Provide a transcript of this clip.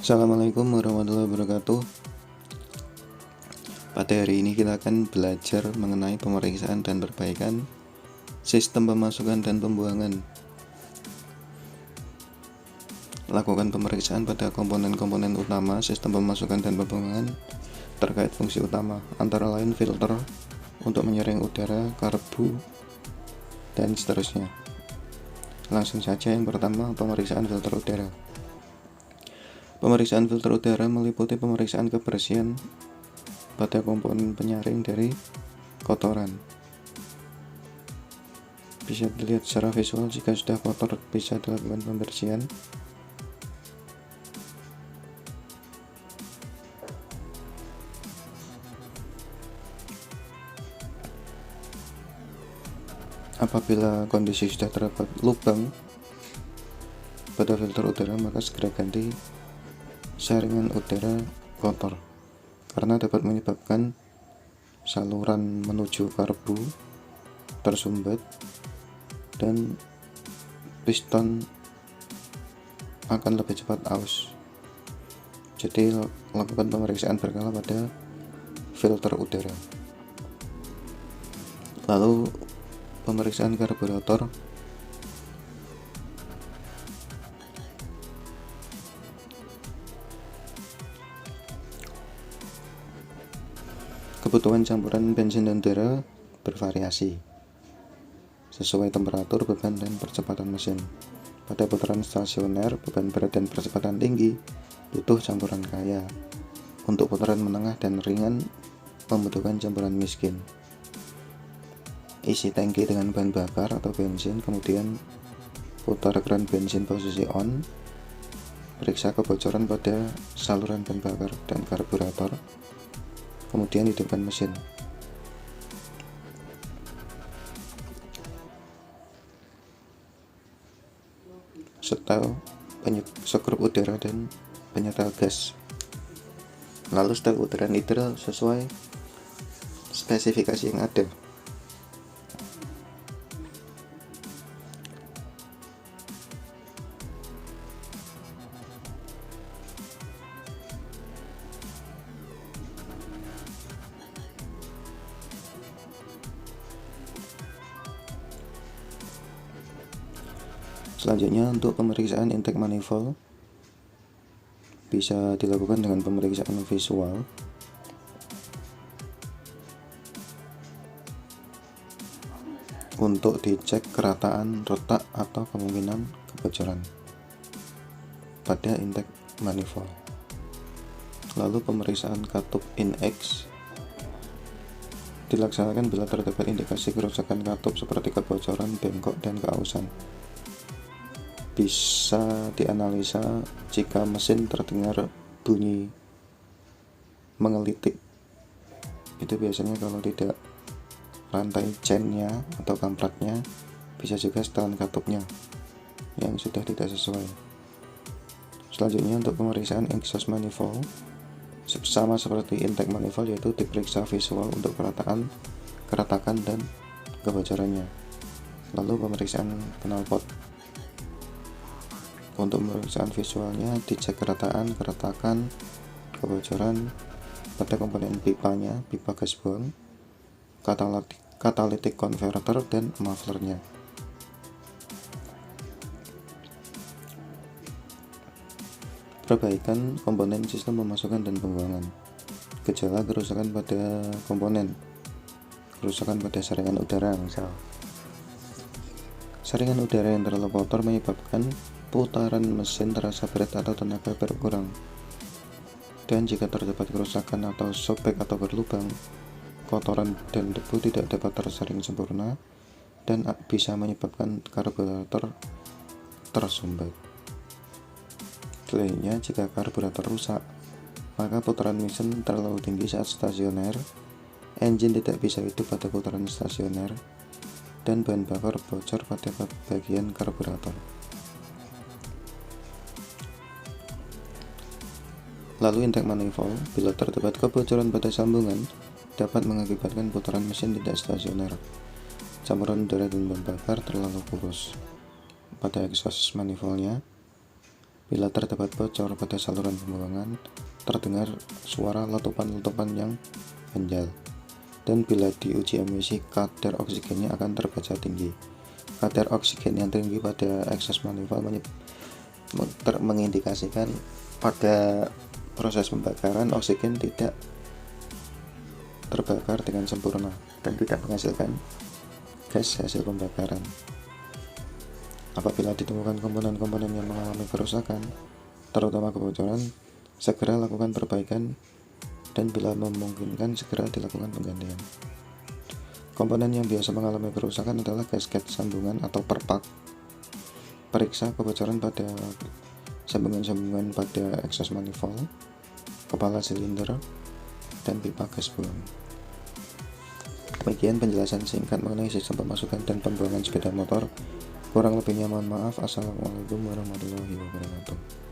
Assalamualaikum warahmatullahi wabarakatuh. Pada hari ini kita akan belajar mengenai pemeriksaan dan perbaikan sistem pemasukan dan pembuangan. Lakukan pemeriksaan pada komponen-komponen utama sistem pemasukan dan pembuangan terkait fungsi utama, antara lain filter untuk menyaring udara, karbu, dan seterusnya. Langsung saja, yang pertama, pemeriksaan filter udara. Pemeriksaan filter udara meliputi pemeriksaan kebersihan pada komponen penyaring dari kotoran. Bisa dilihat secara visual, jika sudah kotor bisa dilakukan pembersihan. Apabila kondisi sudah terdapat lubang pada filter udara, maka segera ganti saringan udara kotor, karena dapat menyebabkan saluran menuju karbu tersumbat dan piston akan lebih cepat aus. Jadi lakukan pemeriksaan berkala pada filter udara. Lalu pemeriksaan karburator. Kebutuhan campuran bensin dan udara bervariasi sesuai temperatur, beban, dan percepatan mesin. Pada putaran stasioner, beban berat dan percepatan tinggi butuh campuran kaya. Untuk putaran menengah dan ringan membutuhkan campuran miskin. Isi tangki dengan bahan bakar atau bensin, kemudian putar keran bensin posisi on. Periksa kebocoran pada saluran bahan bakar dan karburator, kemudian hidupkan mesin. Setel sekrup udara dan penyetel gas. Lalu setel udara nitral sesuai spesifikasi yang ada. Selanjutnya, untuk pemeriksaan intake manifold bisa dilakukan dengan pemeriksaan visual. Untuk dicek kerataan, retak, atau kemungkinan kebocoran pada intake manifold. Lalu pemeriksaan katup in-X dilaksanakan bila terdapat indikasi kerusakan katup seperti kebocoran, bengkok, dan keausan. Bisa dianalisa jika mesin terdengar bunyi mengelitik. Itu biasanya kalau tidak rantai chainnya atau kampratnya, bisa juga setelan katupnya yang sudah tidak sesuai. Selanjutnya, untuk pemeriksaan exhaust manifold sama seperti intake manifold, yaitu diperiksa visual untuk keretakan dan kebocorannya. Lalu pemeriksaan knalpot. Untuk pemeriksaan visualnya dicek keretakan, kebocoran pada komponen pipanya, pipa gas buang, catalytic converter, dan mufflernya. Perbaikan komponen sistem pemasukan dan pembuangan. Gejala kerusakan pada komponen. Kerusakan pada saringan udara, misal saringan udara yang terlalu kotor menyebabkan putaran mesin terasa berat atau tenaga berkurang. Dan jika terdapat kerusakan atau sobek atau berlubang, kotoran dan debu tidak dapat tersaring sempurna dan bisa menyebabkan karburator tersumbat. Selanjutnya, jika karburator rusak, maka putaran mesin terlalu tinggi saat stasioner, engine tidak bisa hidup pada putaran stasioner, dan bahan bakar bocor pada bagian karburator. Lalu intake manifold, bila terdapat kebocoran pada sambungan, dapat mengakibatkan putaran mesin tidak stasioner. Campuran udara dan bahan bakar terlalu kurus pada exhaust manifoldnya, Bila terdapat bocor pada saluran pembuangan, terdengar suara letupan-letupan yang ganjal. Dan bila diuji emisi, kadar oksigennya akan terbaca tinggi. Kadar oksigen yang tinggi pada exhaust manifold mengindikasikan pada proses pembakaran oksigen tidak terbakar dengan sempurna dan tidak menghasilkan gas hasil pembakaran. Apabila ditemukan komponen-komponen yang mengalami kerusakan, terutama kebocoran, segera lakukan perbaikan dan bila memungkinkan segera dilakukan penggantian. Komponen yang biasa mengalami kerusakan adalah gasket sambungan atau perpak. Periksa kebocoran pada sambungan-sambungan pada exhaust manifold, kepala silinder, dan pipa gas buang. Demikian penjelasan singkat mengenai sistem pemasukan dan pembuangan sepeda motor. Kurang lebihnya mohon maaf. Assalamualaikum warahmatullahi wabarakatuh.